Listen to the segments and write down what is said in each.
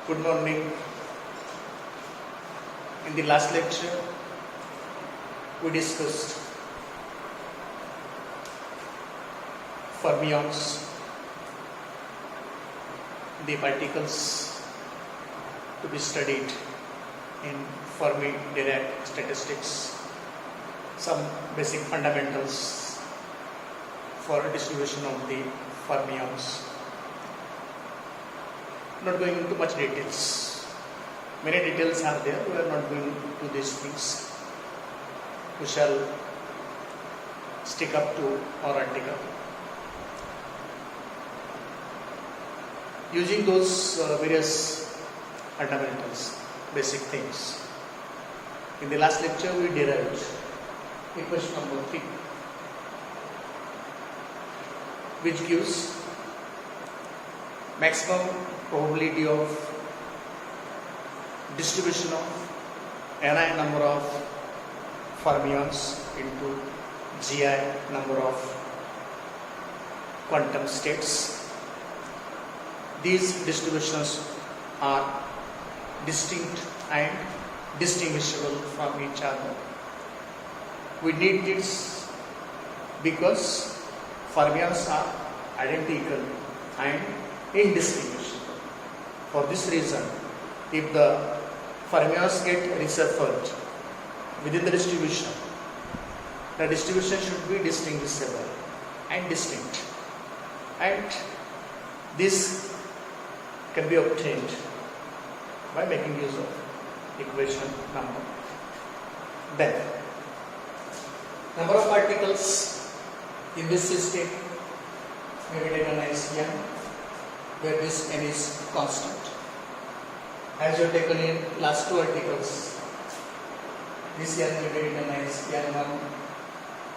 Good morning. In the last lecture, we discussed fermions, the particles to be studied in Fermi-Dirac statistics, some basic fundamentals for distribution of the fermions. Not going into much details. Many details are there. We are not going to these things. We shall stick up to our article. Using those various fundamentals, basic things. In the last lecture, we derived equation number 3, which gives maximum probability of distribution of Ni number of fermions into Gi number of quantum states. These distributions are distinct and distinguishable from each other. We need this because fermions are identical and indistinguishable. For this reason, if the fermions get reshuffled within the distribution should be distinguishable and distinct, and this can be obtained by making use of equation number. Then, number of particles in this system may be taken as n, where this n is constant. As you have taken in last two articles, this n may be written as n1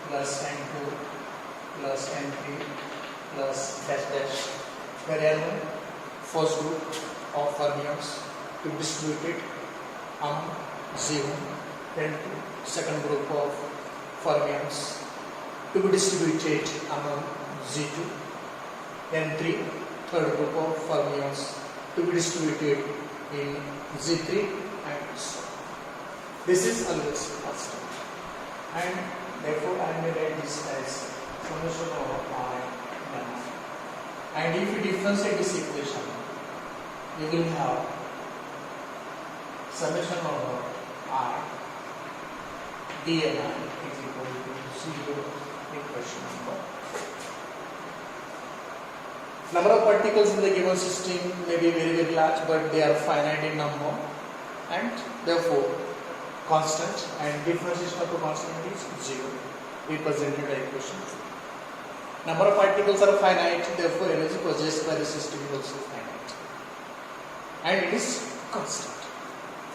plus n2 plus n3 plus dash dash, where n1 first group of fermions to be distributed among Z1, then second group of fermions to be distributed among Z2, then third group of fermions to be distributed in Z3, and so on. This is always constant, and therefore I may write this as summation of I n. And if you differentiate this equation, you will have summation of I dni is equal to 0, equation number. Number of particles in the given system may be very large, but they are finite in number and therefore constant, and differentiation of the constant is 0, represented by equation 2. Number of particles are finite, therefore energy possessed by the system is also finite, and it is constant.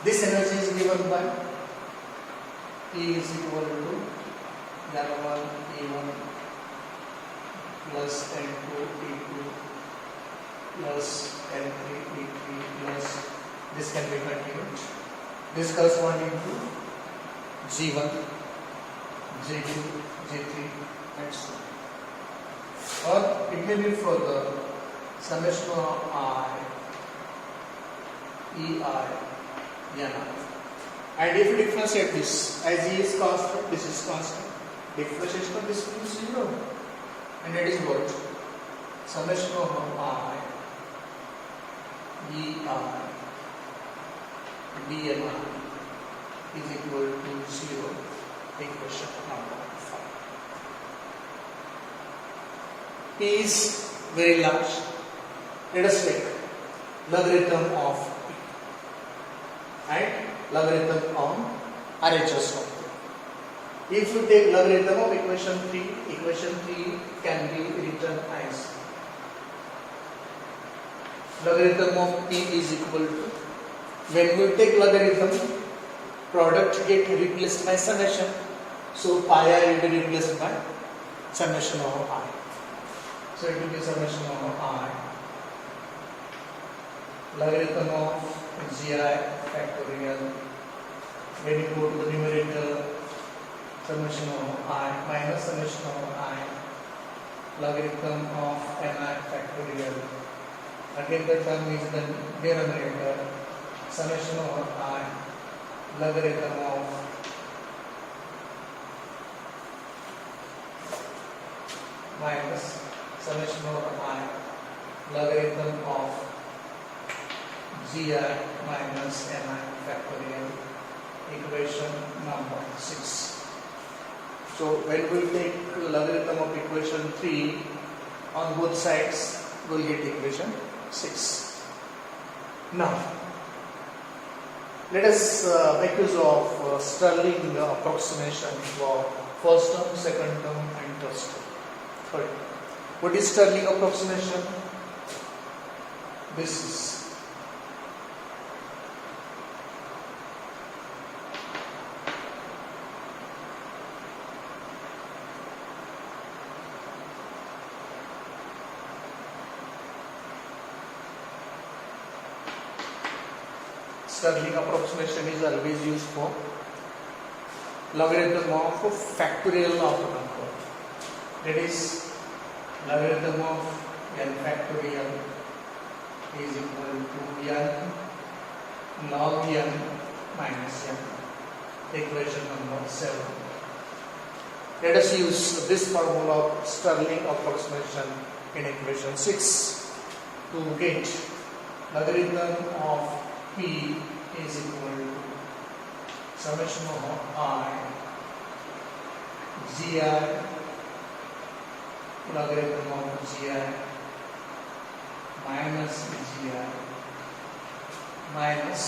This energy is given by E is equal to N1 E1 plus N2 E2 plus N3 E3 plus, this can be continued. This corresponding to G1, G2, G3 and so on. Or it may be further summation of I, EI, Ni. And if you differentiate this, as E is constant, this is constant, differentiation of this is 0. And that is what? Summation of I, EI, Dni is equal to 0, equation number 5. P is very large. Let us take logarithm of P and logarithm on RHS of P. If you take logarithm of equation 3 can be written as logarithm of P is equal to, when we take logarithm, product get replaced by summation, so pi I will be replaced by summation of I. So it will be summation of I, logarithm of Gi factorial. When you go to the numerator, summation of I minus summation of I, logarithm of Ni factorial Again the term is the denominator, summation over I, logarithm of minus summation over I, logarithm of gi minus ni factorial, equation number 6. So when we take logarithm of equation 3 on both sides, we will get equation 6. Now let us make use of Stirling approximation for first term, second term and third term. What is Stirling approximation? This is Stirling approximation is always used for logarithm of factorial of a number. That is, logarithm of n factorial is equal to n log n minus n. Equation number 7. Let us use this formula of Stirling approximation in equation 6 to get logarithm of p is equal to summation of I gi logarithm of gi minus gi minus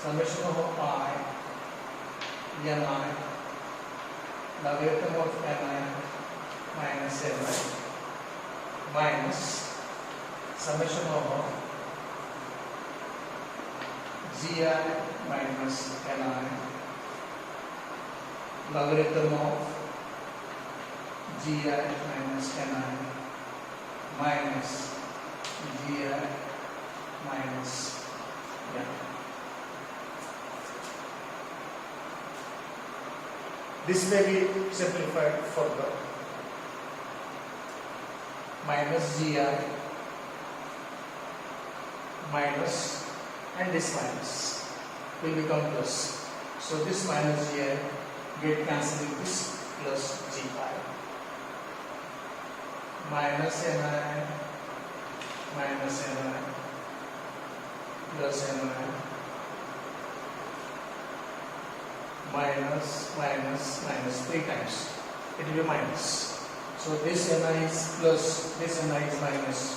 summation of I ni logarithm of ni minus ni minus summation of gi minus ni logarithm of gi minus ni minus gi minus n. This may be simplified further. Minus gi minus and this minus will become plus. So this minus gi get cancelled with this plus gi minus ni minus ni plus ni minus minus minus 3 times. It will be minus. So this ni is plus, this ni is minus.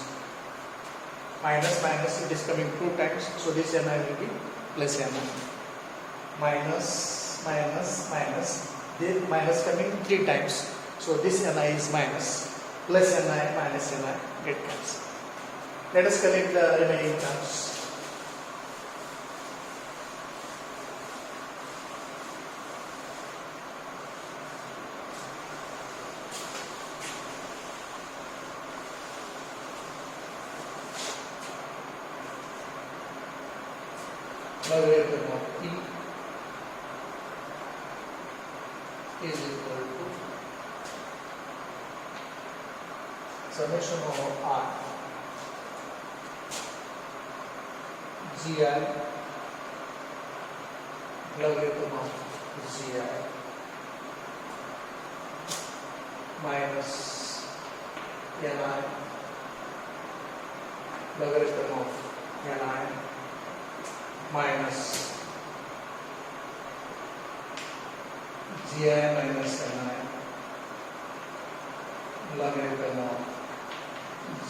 Minus minus, it is coming 2 times, so this ni will be plus ni. Minus minus minus, this minus coming 3 times, so this ni is minus. Plus ni minus ni get cancelled. Let us collect the remaining terms. Logarithm of p is equal to summation of I gi logarithm of gi minus ni logarithm of ni minus gi minus ni logarithm of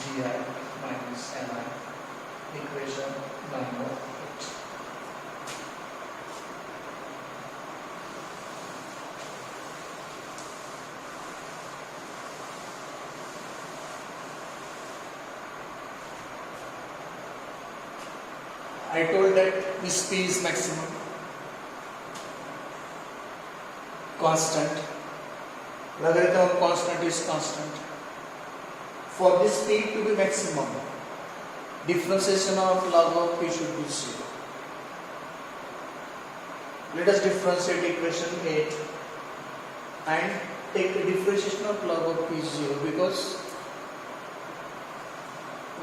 gi minus ni. Equation number 8. I told that this p is maximum, constant. Logarithm of constant is constant. For this p to be maximum, differentiation of log of p should be 0. Let us differentiate equation 8 and take the differentiation of log of p 0, because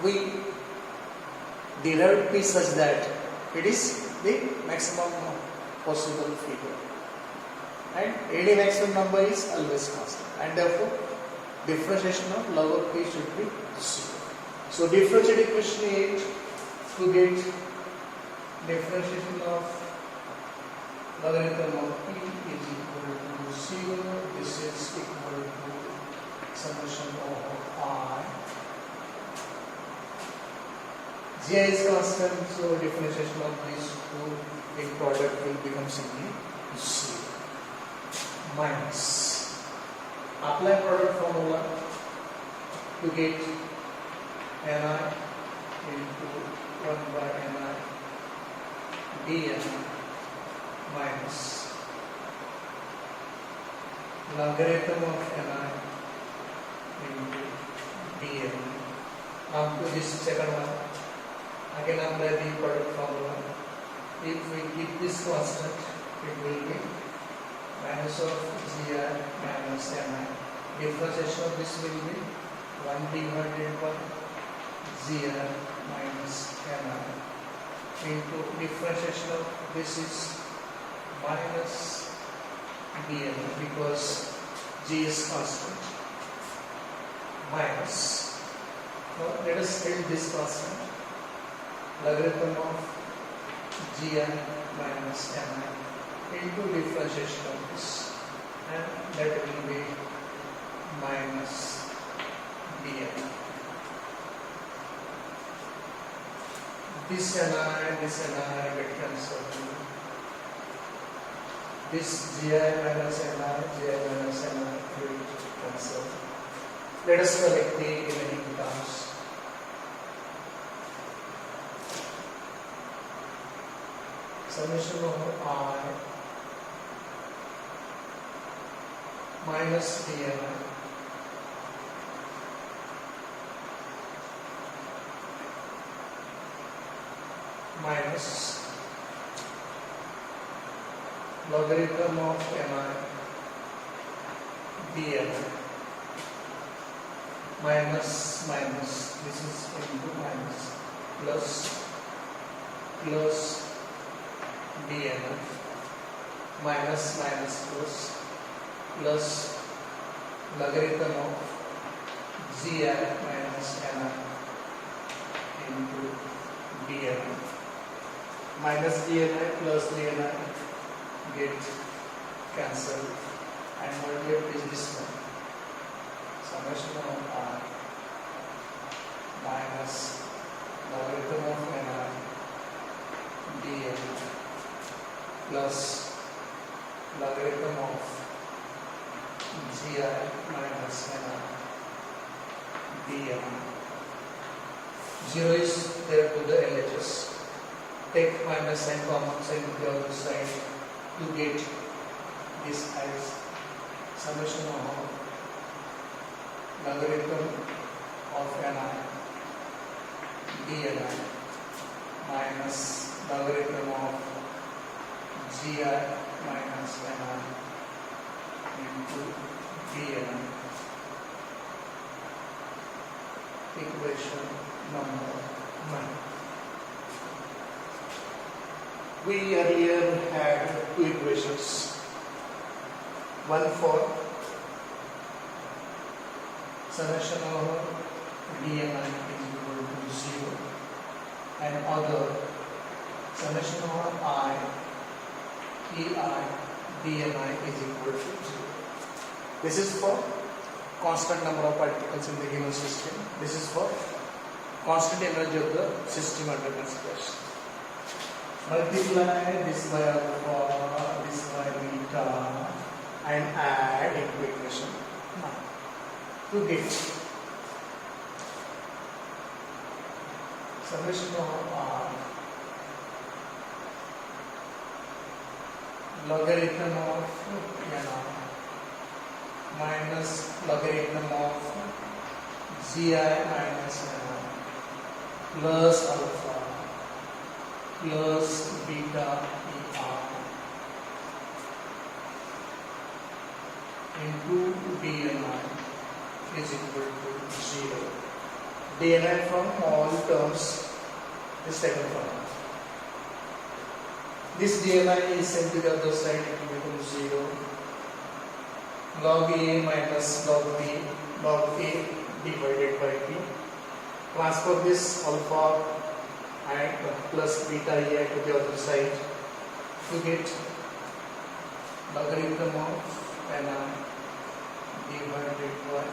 we derived P such that it is the maximum possible figure, and any maximum number is always constant, and therefore differentiation of lower P should be 0. So differential equation 8 to get differentiation of logarithm of P is equal to 0. This is equal to summation of I. Gi is constant, so differentiation of these two in product will become simply 0 minus. Apply product formula to get Ni into 1 by Ni dN minus logarithm of Ni into dN. Now to this second one, again apply the product formula. If we keep this constant, it will be minus of Gi minus Ni. Differentiation of this will be 1 divided by Gi minus Ni into differentiation of this is minus dN because G is constant minus. Now let us take this constant, logarithm of Gi minus Ni into differentiation of this, and that will be minus dN. This Ni get cancelled. This Gi minus Ni will cancel. Let us collect the remaining terms. Summation of I minus dN minus logarithm of Ni dN minus this is into minus plus dN minus plus logarithm of Gi minus Ni into dN. Minus dN plus dN get cancelled, and what left is this one, summation of I minus logarithm of Ni dN plus logarithm of Gi minus Ni dN. 0 is there to the LHS. Take minus sign, common sign to the other side to get this as summation of logarithm of Ni dN minus logarithm of Gi minus Ni into dN. Equation number 9. We earlier had two equations, one for summation of dN is equal to 0, and other summation of I Ei dN is equal to 0. This is for constant number of particles in the given system. This is for constant energy of the system under consideration. Multiply this by alpha, this by beta, and add into equation 9 to get summation of R logarithm of Ni minus logarithm of Gi minus Ni plus alpha plus beta ER into dN is equal to 0. dni from all terms is taken from. This dni is sent to the other side, it will become 0. Log a minus log b, log a divided by b. Transfer this alpha and plus beta a to the other side to get logarithm of ni divided by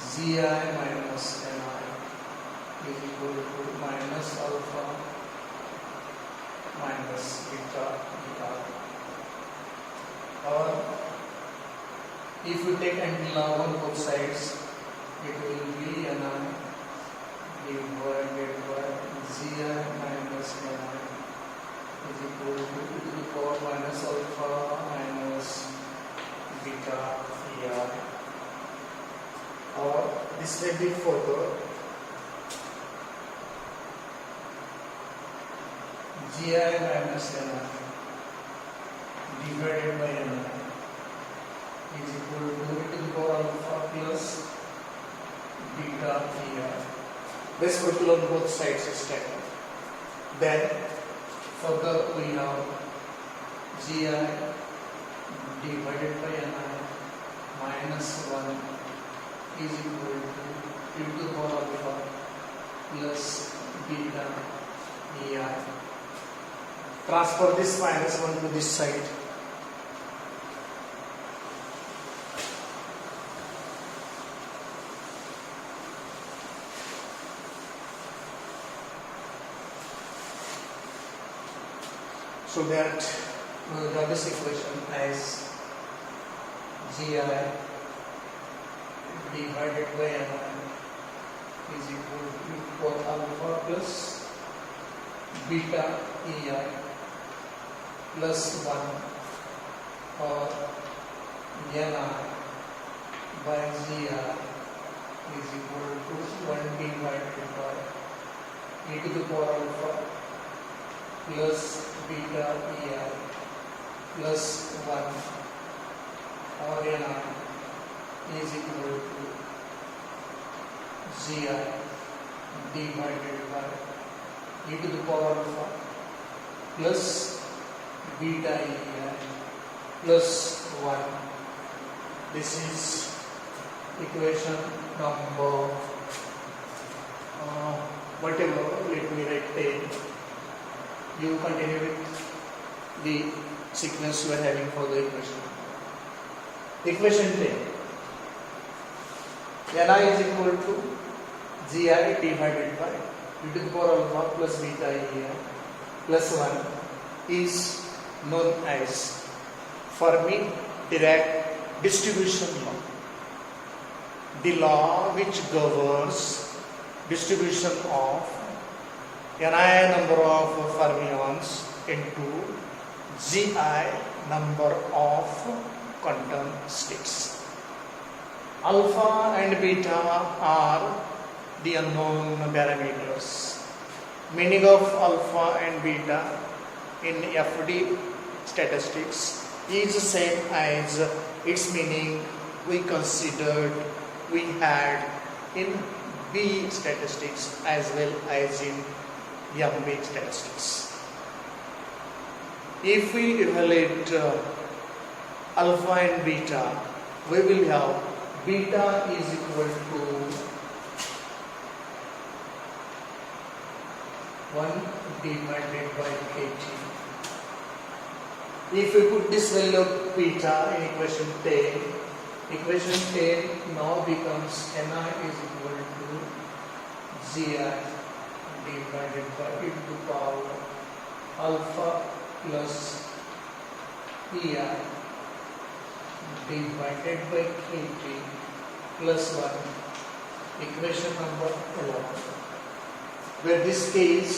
zi minus ni is equal to minus alpha minus beta r. Or if you take anti-log on both sides, it will be ni divided by zi minus ni is equal to e to the power minus alpha minus beta r. Or this may be further gi minus ni divided by ni is equal to e to the power alpha plus beta r. Reciprocal on both sides is taken. Then further we have gi divided by ni minus 1 is equal to e to the power alpha plus beta er. Transfer this minus 1 to this side. So that we will draw this equation as gi divided by ni is equal to for alpha plus beta er plus 1 or ni by gi is equal to 1 divided by e to the power alpha plus beta er plus 1 or ni is equal to gi divided by e to the power alpha plus beta er plus 1. This is equation number whatever, let me write 10. You continue with the sequence you are having for the equation. Equation 10. Ni is equal to gi divided by e to the power alpha plus beta er plus 1 is known as Fermi-Dirac distribution law. The law which governs distribution of ni number of fermions into gi number of quantum states. Alpha and beta are the unknown parameters. Meaning of alpha and beta in FD statistics is the same as its meaning we had in B statistics as well as in MB statistics. If we evaluate alpha and beta, we will have beta is equal to 1 divided by kt. If we put this value of beta in equation 10 now becomes ni is equal to gi divided by e to the power alpha plus er divided by kt plus 1. Equation number 11. Where this K is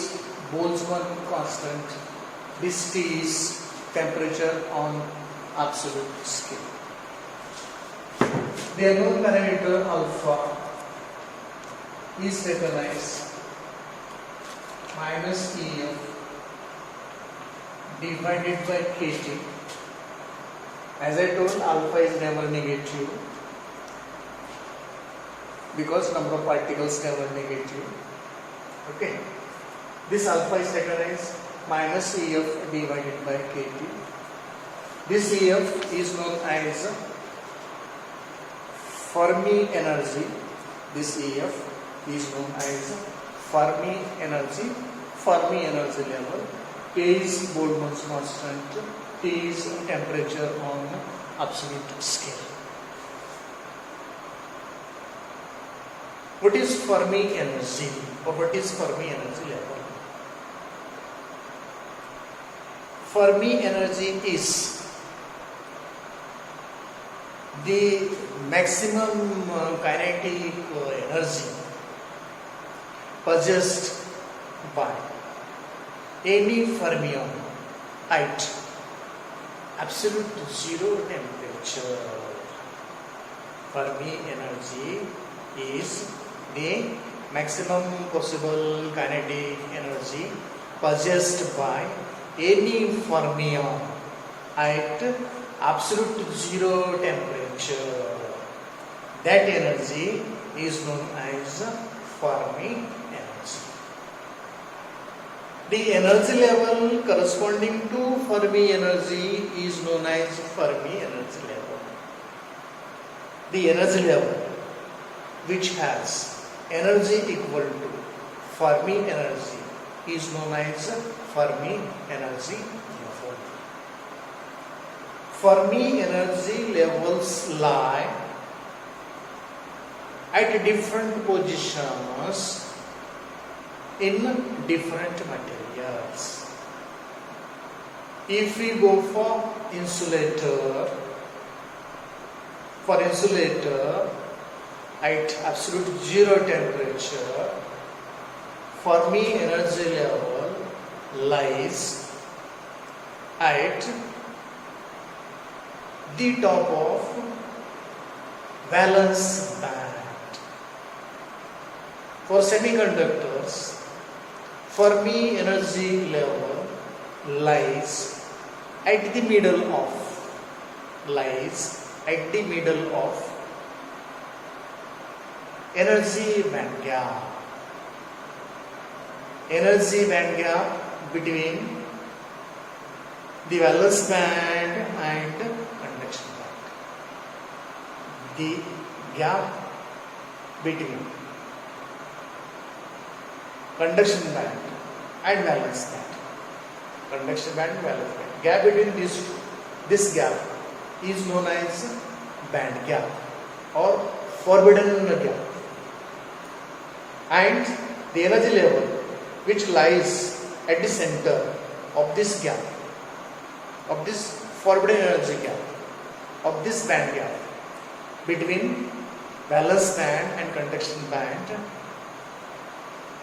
Boltzmann constant, this T is temperature on absolute scale. The unknown parameter alpha is taken as minus EF divided by KT. As I told, alpha is never negative. because number of particles are negative. Okay, this alpha is taken as minus EF divided by kT. This EF is known as Fermi energy. This EF is known as Fermi energy level. K is Boltzmann's constant, T is temperature on absolute scale. What is Fermi energy or what is Fermi energy level? Fermi energy is the maximum kinetic energy possessed by any fermion at absolute zero temperature. Fermi energy is the maximum possible kinetic energy possessed by any fermion at absolute zero temperature. That energy is known as Fermi energy. The energy level corresponding to Fermi energy is known as Fermi energy level. The energy level which has energy equal to Fermi energy is known as Fermi energy level. Fermi energy levels lie at different positions in different materials. If we go for insulator at absolute zero temperature, Fermi energy level lies at the top of valence band. For semiconductors, Fermi energy level lies at the middle of energy band gap. Energy band gap between the valence band and conduction band. The gap between conduction band and valence band. Conduction band and valence band. Gap between these two, this gap is known as band gap or forbidden gap. And the energy level which lies at the center of this gap, of this forbidden energy gap, of this band gap between valence band and conduction band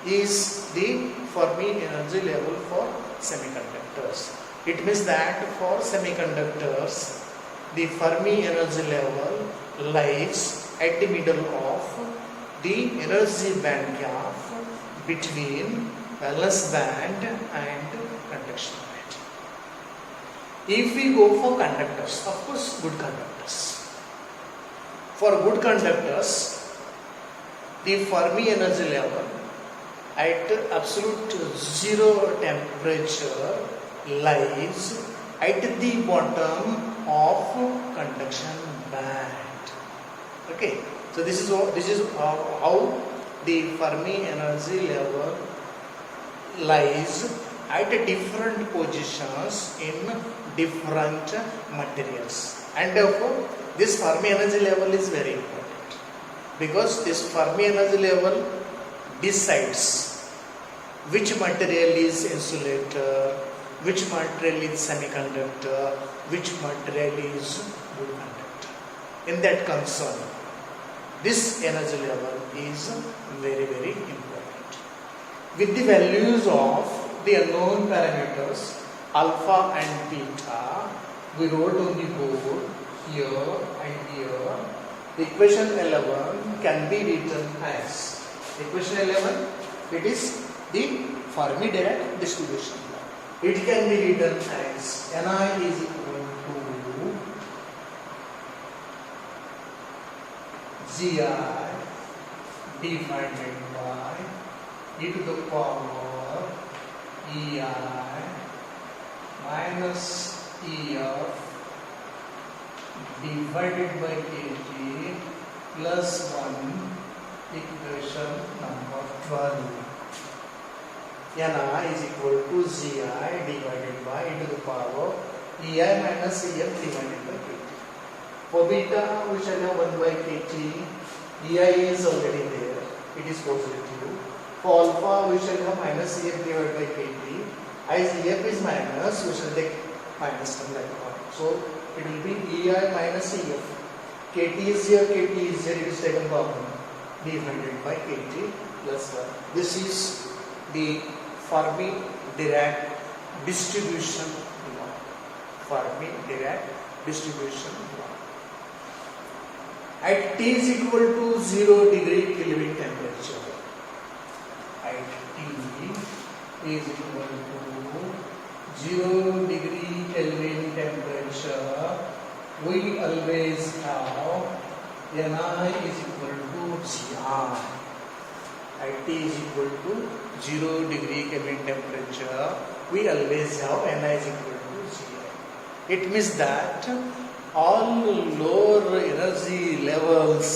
is the Fermi energy level for semiconductors. It means that for semiconductors, the Fermi energy level lies at the middle of the energy band gap between valence band and conduction band. If we go for conductors, of course good conductors. For good conductors, the Fermi energy level at absolute zero temperature lies at the bottom of conduction band. Okay, so this is how the Fermi energy level lies at different positions in different materials, and therefore this Fermi energy level is very important because this Fermi energy level decides which material is insulator, which material is semiconductor, which material is good conductor. In that concern, this energy level is very, very important. With the values of the unknown parameters alpha and beta, we wrote on the board here and here. The equation 11 can be written as equation 11. It is the Fermi-Dirac distribution. It can be written as Ni is equal to Gi divided by e to the power ei minus ef divided by kt plus 1 equation number 12. Ni is equal to Gi divided by e to the power ei minus ef divided by kt. For beta we shall have 1 by kt. Ei is already there, it is positive. For alpha we shall have minus ef divided by kt. As ef is minus, we shall take minus term like that. So it will be ei minus ef. Kt is here, kt is here, it is taken common. Divided by kt plus 1. This is the Fermi-Dirac distribution law. Fermi-Dirac distribution law. At T is equal to 0 degree Kelvin temperature. At T is equal to 0 degree Kelvin temperature, we always have Ni is equal to Gi. At T is equal to 0 degree Kelvin temperature, we always have Ni is equal to Gi. It means that all lower energy levels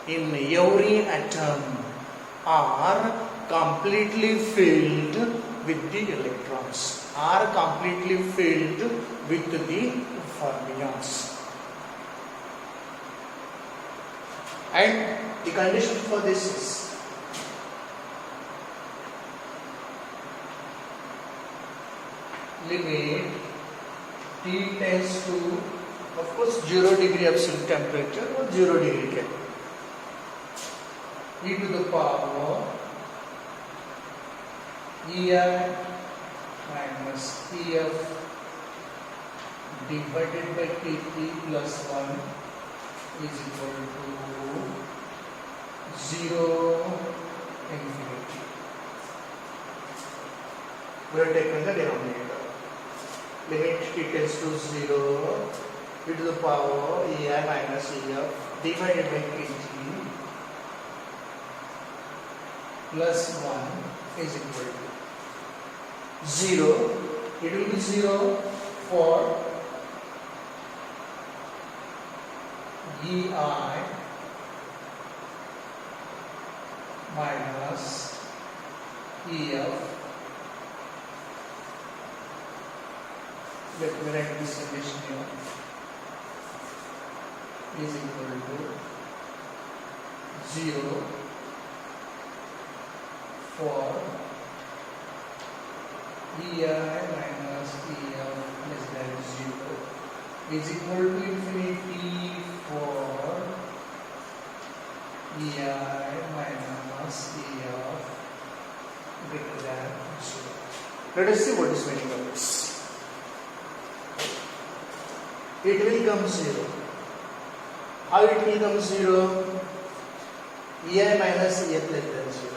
in every atom are completely filled with the electrons, are completely filled with the fermions. And the condition for this is limit T tends to, of course, 0 degree absolute temperature or 0 degree Kelvin. E to the power ei minus ef divided by kt plus 1 is equal to 0 infinity. We have taken the denominator. Limit t tends to 0 e to the power ei minus ef divided by kt plus 1 is equal to 0. It will be 0 for ei minus ef. Let me write this condition here. Is equal to 0 for ei minus ef less than 0 is equal to infinity for ei minus ef greater than 0. Let us see what is meaning of this. It will come 0. How it will come 0? Ei minus ef less than 0.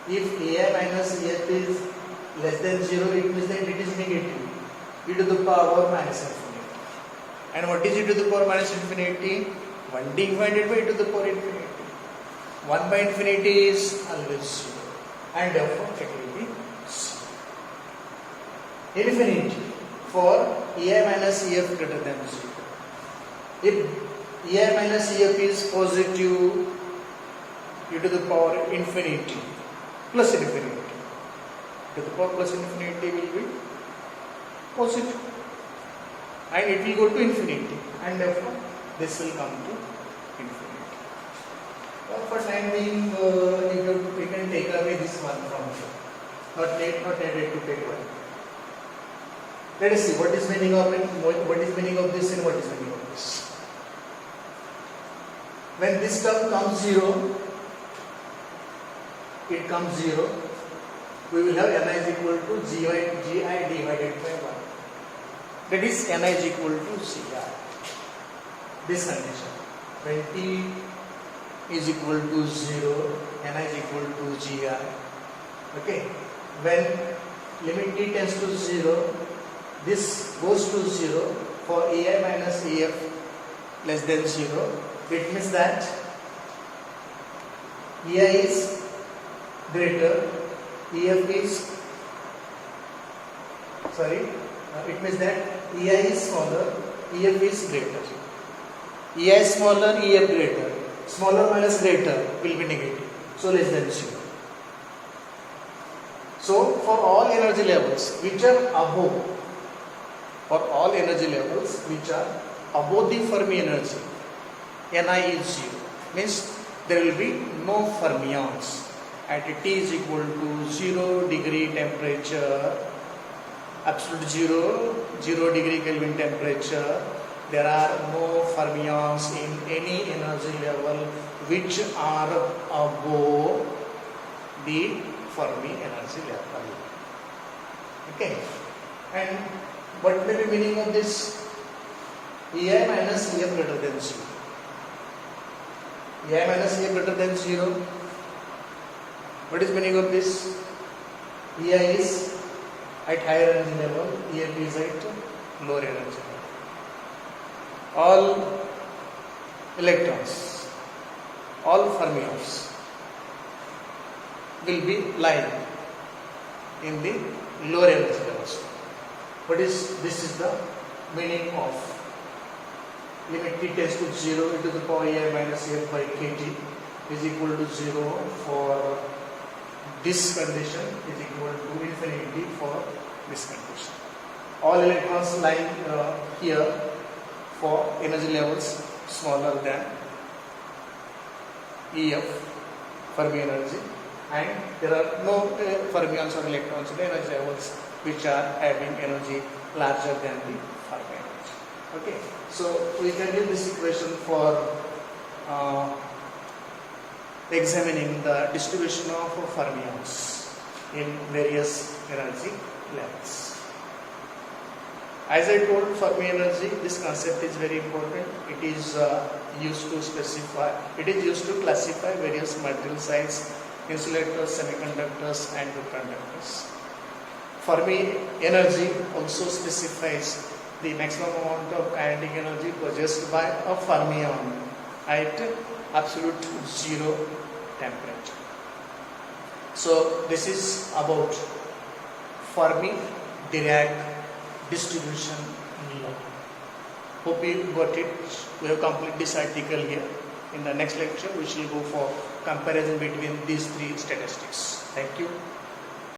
If ei minus ef is less than 0, it means that it is negative. E to the power minus infinity. And what is e to the power minus infinity? 1 divided by e to the power infinity. 1 by infinity is always 0. And therefore it will be 0. Infinity for ei minus ef greater than 0. If ei minus ef is positive, e to the power infinity plus infinity, e to the power plus infinity will be positive and it will go to infinity, and therefore this will come to infinity. Well, for time being, we can take away this one from here. Not needed to take one. Let us see what is meaning of it, what is meaning of this and what is meaning of this. When this term comes 0, it comes 0, we will have Ni is equal to Gi divided by 1. That is Ni is equal to Gi. This condition. When T is equal to 0, Ni is equal to Gi. Okay. When limit T tends to 0, this goes to 0 for ei minus ef less than 0. It means that EI is greater, EF is it means that EI is smaller, EF is greater. EI smaller, EF greater. Smaller minus greater will be negative, so less than 0. So for all energy levels which are above, the Fermi energy, Ni is 0. Means there will be no fermions at T is equal to 0 degree temperature, absolute 0 degree Kelvin temperature. There are no fermions in any energy level which are above the Fermi energy level. Okay. And what may be meaning of this? EI minus EF greater than 0. EI minus EF greater than 0. What is meaning of this? EI is at higher energy level, EF is at lower energy level. All electrons, all fermions will be lying in the lower energy levels. This is the meaning of limit T tends to 0 into the power EI minus EF by kT is equal to 0 for this condition, is equal to infinity for this condition. All electrons lying here for energy levels smaller than EF, Fermi energy, and there are no fermions or electrons in the energy levels which are having energy larger than the Fermi energy. Okay, so we can use this equation for examining the distribution of fermions in various energy levels. As I told, Fermi energy, this concept is very important. It is used to classify various material size, insulators, semiconductors, and conductors. Fermi energy also specifies the maximum amount of kinetic energy possessed by a fermion at absolute 0 temperature. So this is about Fermi-Dirac distribution law. Hope you got it. We have completed this article here. In the next lecture, we shall go for comparison between these three statistics. Thank you.